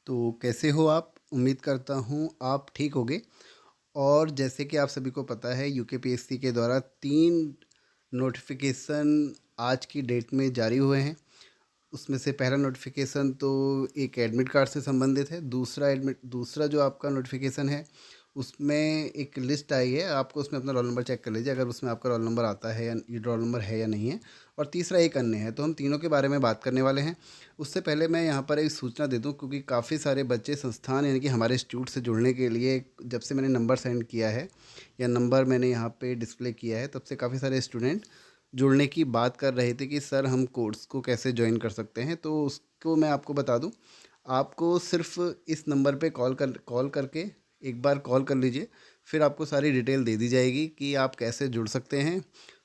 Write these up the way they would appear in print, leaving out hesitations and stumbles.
तो कैसे हो आप? उम्मीद करता हूँ आप ठीक होंगे। और जैसे कि आप सभी को पता है यूकेपीएससी के द्वारा 3 नोटिफ़िकेशन आज की डेट में जारी हुए हैं। उसमें से पहला नोटिफ़िकेशन तो एक एडमिट कार्ड से संबंधित है। दूसरा जो आपका नोटिफ़िकेशन है उसमें एक लिस्ट आई है, आपको उसमें अपना रोल नंबर चेक कर लीजिए अगर उसमें आपका रोल नंबर आता है या ये रोल नंबर है या नहीं है। और तीसरा एक अन्य है, तो हम तीनों के बारे में बात करने वाले हैं। उससे पहले मैं यहाँ पर एक सूचना दे दूँ, क्योंकि काफ़ी सारे बच्चे संस्थान यानी कि हमारे इंस्टीट्यूट से जुड़ने के लिए जब से मैंने नंबर सेंड किया है या नंबर मैंने यहाँ पे डिस्प्ले किया है, तब से काफ़ी सारे स्टूडेंट जुड़ने की बात कर रहे थे कि सर हम कोर्स को कैसे ज्वाइन कर सकते हैं। तो उसको मैं आपको बता दूं, आपको सिर्फ इस नंबर पे कॉल करके एक बार कॉल कर लीजिए, फिर आपको सारी डिटेल दे दी जाएगी कि आप कैसे जुड़ सकते हैं।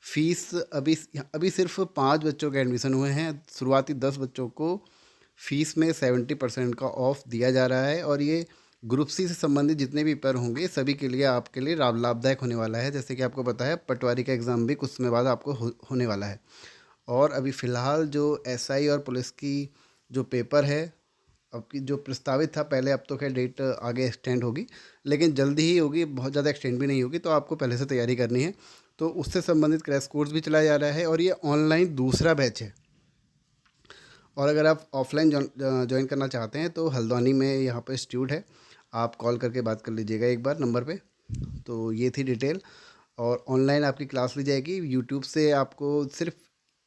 फ़ीस अभी अभी सिर्फ 5 बच्चों के एडमिशन हुए हैं। शुरुआती 10 बच्चों को फ़ीस में 70% का ऑफ दिया जा रहा है, और ये ग्रुप सी से संबंधित जितने भी पेपर होंगे सभी के लिए आपके लिए लाभदायक होने वाला है। जैसे कि आपको पता है पटवारी का एग्ज़ाम भी कुछ समय बाद आपको होने वाला है। और अभी फ़िलहाल जो एसआई और पुलिस की जो पेपर है, अब की जो प्रस्तावित था पहले, अब तो खैर डेट आगे एक्सटेंड होगी, लेकिन जल्दी ही होगी, बहुत ज़्यादा एक्सटेंड भी नहीं होगी, तो आपको पहले से तैयारी करनी है। तो उससे संबंधित क्रैश कोर्स भी चलाया जा रहा है, और ये ऑनलाइन दूसरा बैच है। और अगर आप ऑफलाइन ज्वाइन करना चाहते हैं तो हल्द्वानी में यहाँ पर इंस्टीट्यूट है, आप कॉल करके बात कर लीजिएगा एक बार नंबर पे। तो ये थी डिटेल। और ऑनलाइन आपकी क्लास ली जाएगी यूट्यूब से, आपको सिर्फ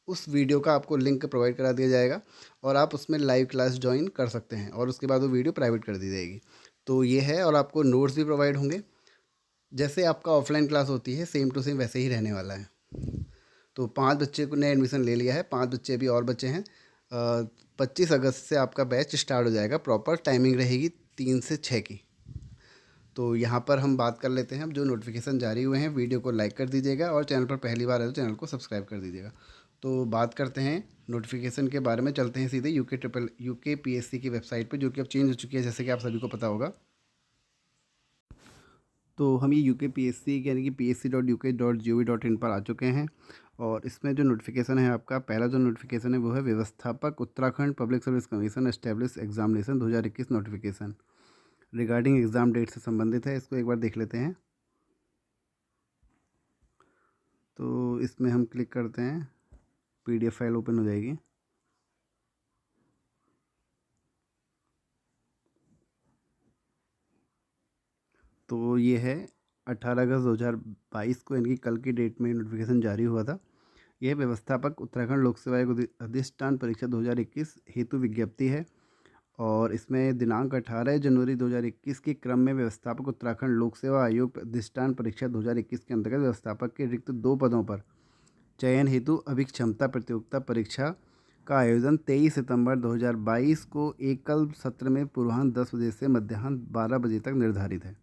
उस वीडियो का आपको लिंक प्रोवाइड करा दिया जाएगा, और आप उसमें लाइव क्लास ज्वाइन कर सकते हैं, और उसके बाद वो वीडियो प्राइवेट कर दी जाएगी। तो ये है, और आपको नोट्स भी प्रोवाइड होंगे। जैसे आपका ऑफलाइन क्लास होती है सेम टू सेम वैसे ही रहने वाला है। तो 5 बच्चे को ने एडमिशन ले लिया है, 5 बच्चे अभी और बच्चे हैं। 25 अगस्त से आपका बैच स्टार्ट हो जाएगा। प्रॉपर टाइमिंग रहेगी 3 से 6 की। तो यहाँ पर हम बात कर लेते हैं, अब जो नोटिफिकेशन जारी हुए हैं वीडियो को लाइक कर दीजिएगा, और चैनल पर पहली बार है तो चैनल को सब्सक्राइब कर दीजिएगा। तो बात करते हैं नोटिफिकेशन के बारे में, चलते हैं सीधे यूकेपीएससी की वेबसाइट पे, जो कि अब चेंज हो चुकी है जैसे कि आप सभी को पता होगा। तो हम ये यूकेपीएससी यानी कि psc.uk.gov.in पर आ चुके हैं। और इसमें जो नोटिफिकेशन है आपका, पहला जो नोटिफिकेशन है वो है व्यवस्थापक Uttarakhand public service commission establish examination 2021 notification regarding exam date से संबंधित है। इसको एक बार देख लेते हैं। तो इसमें हम क्लिक करते हैं, पीडीएफ फाइल ओपन हो जाएगी। तो ये है 18 अगस्त 2022 को, यानी कि कल की डेट में नोटिफिकेशन जारी हुआ था। यह व्यवस्थापक उत्तराखंड लोक सेवा आयोग अधिष्ठान परीक्षा 2021 हेतु विज्ञप्ति है। और इसमें दिनांक 18 जनवरी 2021 के क्रम में व्यवस्थापक उत्तराखंड लोक सेवा आयोग अधिष्ठान परीक्षा 2021 के अंतर्गत व्यवस्थापक के रिक्त 2 पदों पर चयन हेतु अभिक्षमता प्रतियोगिता परीक्षा का आयोजन 23 सितंबर 2022 को एकल सत्र में पूर्वाह्न 10 बजे से मध्याह्न 12 बजे तक निर्धारित है।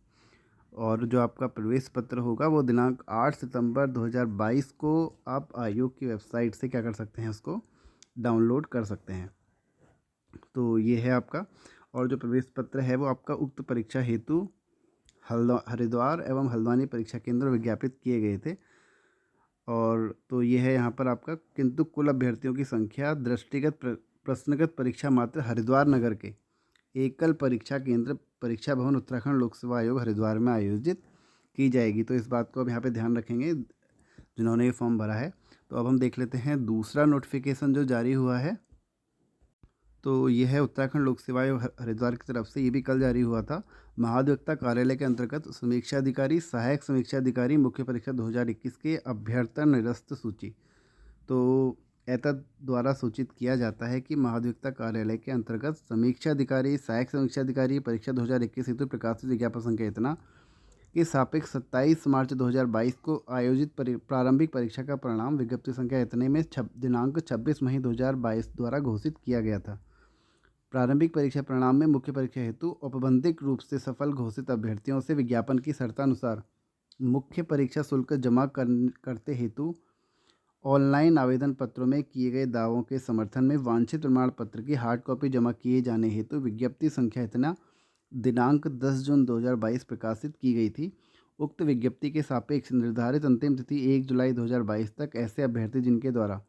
और जो आपका प्रवेश पत्र होगा वो दिनांक 8 सितंबर 2022 को आप आयोग की वेबसाइट से क्या कर सकते हैं, उसको डाउनलोड कर सकते हैं। तो ये है आपका। और जो प्रवेश पत्र है वो आपका उक्त परीक्षा हेतु हरिद्वार एवं हल्द्वानी परीक्षा केंद्र विज्ञापित किए गए थे। और तो ये है यहाँ पर आपका, किंतु कुल अभ्यर्थियों की संख्या दृष्टिगत प्रश्नगत परीक्षा मात्र हरिद्वार नगर के एकल परीक्षा केंद्र परीक्षा भवन उत्तराखंड लोक सेवा आयोग हरिद्वार में आयोजित की जाएगी। तो इस बात को अब यहाँ पे ध्यान रखेंगे जिन्होंने ये फॉर्म भरा है। तो अब हम देख लेते हैं दूसरा नोटिफिकेशन जो जारी हुआ है। तो ये है उत्तराखंड लोक सेवा आयोग हरिद्वार की तरफ से, ये भी कल जारी हुआ था। महाधिवक्ता कार्यालय के अंतर्गत समीक्षा अधिकारी, सहायक समीक्षा अधिकारी, मुख्य परीक्षा 2021 के अभ्यर्थन निरस्त सूची। तो एतद द्वारा सूचित किया जाता है कि महाधिवक्ता कार्यालय के अंतर्गत समीक्षा अधिकारी, सहायक समीक्षा अधिकारी परीक्षा 2021 हेतु प्रकाशित विज्ञापन संख्या इतना के सापेक्ष 27 मार्च 2022 को आयोजित प्रारंभिक परीक्षा का परिणाम विज्ञप्ति संख्या इतने में दिनांक 26 मई 2022 द्वारा घोषित किया गया था। प्रारंभिक परीक्षा परिणाम में मुख्य परीक्षा हेतु औपबंधिक रूप से सफल घोषित अभ्यर्थियों से विज्ञापन की शर्तानुसार मुख्य परीक्षा शुल्क जमा करते हेतु ऑनलाइन आवेदन पत्रों में किए गए दावों के समर्थन में वांछित प्रमाण पत्र की हार्ड कॉपी जमा किए जाने हेतु विज्ञप्ति संख्या इतना दिनांक 10 जून 2022 प्रकाशित की गई थी। उक्त विज्ञप्ति के सापेक्ष निर्धारित अंतिम तिथि 1 जुलाई 2022 तक ऐसे अभ्यर्थी जिनके द्वारा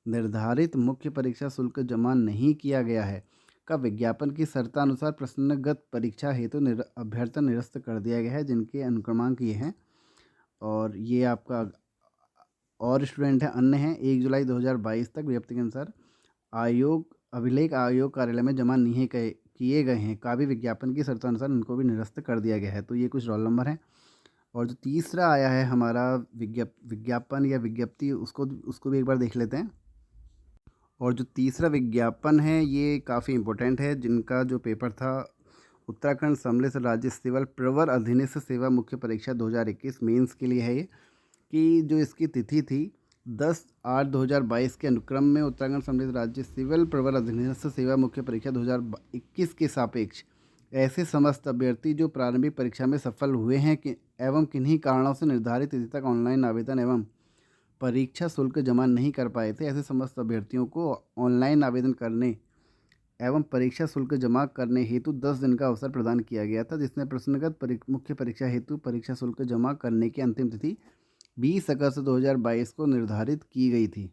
निर्धारित मुख्य परीक्षा शुल्क जमा नहीं किया गया है का विज्ञापन की शर्तानुसार प्रश्नगत परीक्षा हेतु अभ्यर्थन निरस्त कर दिया गया है, जिनके अनुक्रमांक ये हैं। और ये आपका और स्टूडेंट हैं अन्य हैं 1 जुलाई 2022 तक विज्ञप्ति के अनुसार अभिलेख आयोग कार्यालय में जमा नहीं किए गए हैं काव्य विज्ञापन की शर्तानुसार इनको भी निरस्त कर दिया गया है। तो ये कुछ रोल नंबर हैं। और जो तीसरा आया है हमारा विज्ञापन या विज्ञप्ति, उसको भी एक बार देख लेते हैं। और जो तीसरा विज्ञापन है ये काफ़ी इम्पोर्टेंट है, जिनका जो पेपर था उत्तराखंड सम्मिलित राज्य सिविल प्रवर अधीनस्थ सेवा मुख्य परीक्षा 2021 मेंस के लिए है ये, कि जो इसकी तिथि थी 10/8/2022 के अनुक्रम में उत्तराखंड सम्मिलित राज्य सिविल प्रवर अधीनस्थ सेवा मुख्य परीक्षा 2021 के सापेक्ष ऐसे समस्त अभ्यर्थी जो प्रारंभिक परीक्षा में सफल हुए हैं एवं किन्हीं कारणों से निर्धारित तिथि तक ऑनलाइन आवेदन एवं परीक्षा शुल्क जमा नहीं कर पाए थे, ऐसे समस्त अभ्यर्थियों को ऑनलाइन आवेदन करने एवं परीक्षा शुल्क जमा करने हेतु 10 दिन का अवसर प्रदान किया गया था, जिसमें प्रश्नगत मुख्य परीक्षा हेतु परीक्षा शुल्क जमा करने की अंतिम तिथि 20 अगस्त 2022 को निर्धारित की गई थी।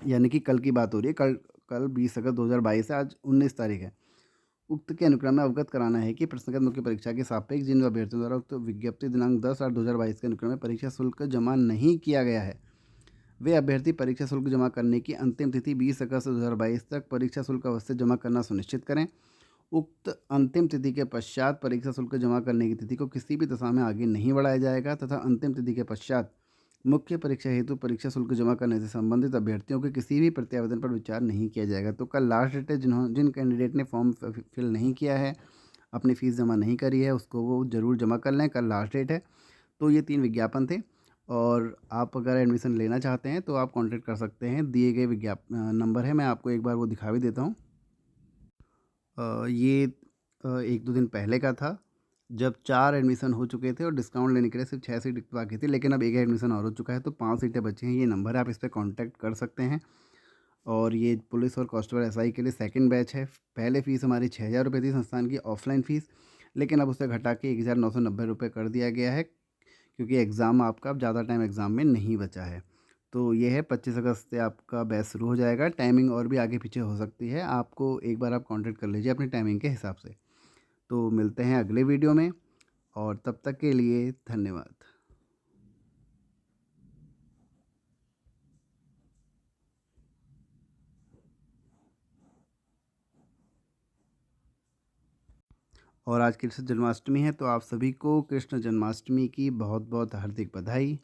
यानी कि कल की बात हो रही है, कल 20 अगस्त 2022 है, आज 19 तारीख है। उक्त के अनुक्रम में अवगत कराना है कि प्रश्नगत मुख्य परीक्षा के सापेक्ष जिन अभ्यर्थियों द्वारा उक्त विज्ञप्ति दिनांक 10/8/2022 के अनुक्रम में परीक्षा शुल्क जमा नहीं किया गया है, वे अभ्यर्थी परीक्षा शुल्क जमा करने की अंतिम तिथि 20 अगस्त 2022 तक परीक्षा शुल्क अवश्य जमा करना सुनिश्चित करें। उक्त अंतिम तिथि के पश्चात परीक्षा शुल्क जमा करने की तिथि को किसी भी दशा में आगे नहीं बढ़ाया जाएगा तथा अंतिम तिथि के पश्चात मुख्य परीक्षा हेतु परीक्षा शुल्क जमा करने से संबंधित अभ्यर्थियों के किसी भी प्रत्यावेदन पर विचार नहीं किया जाएगा। तो कल लास्ट डेट है, जिन कैंडिडेट ने फॉर्म फिल नहीं किया है, अपनी फ़ीस जमा नहीं करी है, उसको वो ज़रूर जमा कर लें, कल लास्ट डेट है। तो ये 3 विज्ञापन थे और आप अगर एडमिशन लेना चाहते हैं तो आप कॉन्टैक्ट कर सकते हैं, दिए गए नंबर है, मैं आपको एक बार वो दिखा भी देता हूँ। ये 1-2 दिन पहले का था, जब 4 एडमिशन हो चुके थे और डिस्काउंट लेने के लिए सिर्फ 6 सीट बाकी थी, लेकिन अब एक एडमिशन और हो चुका है तो 5 सीटें बची हैं। ये नंबर है, आप इस पर कॉन्टैक्ट कर सकते हैं। और ये पुलिस और कांस्टेबल एसआई के लिए सेकंड बैच है। पहले फ़ीस हमारी 6,000 रुपये थी संस्थान की ऑफलाइन फ़ीस, लेकिन अब उसे घटा के 1,990 रुपये कर दिया गया है, क्योंकि एग्ज़ाम आपका अब ज़्यादा टाइम एग्ज़ाम में नहीं बचा है। तो ये है 25 अगस्त से आपका बैच शुरू हो जाएगा। टाइमिंग और भी आगे पीछे हो सकती है, आपको एक बार आप कॉन्टैक्ट कर लीजिए अपनी टाइमिंग के हिसाब से। तो मिलते हैं अगले वीडियो में और तब तक के लिए धन्यवाद। और आज कृष्ण जन्माष्टमी है, तो आप सभी को कृष्ण जन्माष्टमी की बहुत बहुत हार्दिक बधाई।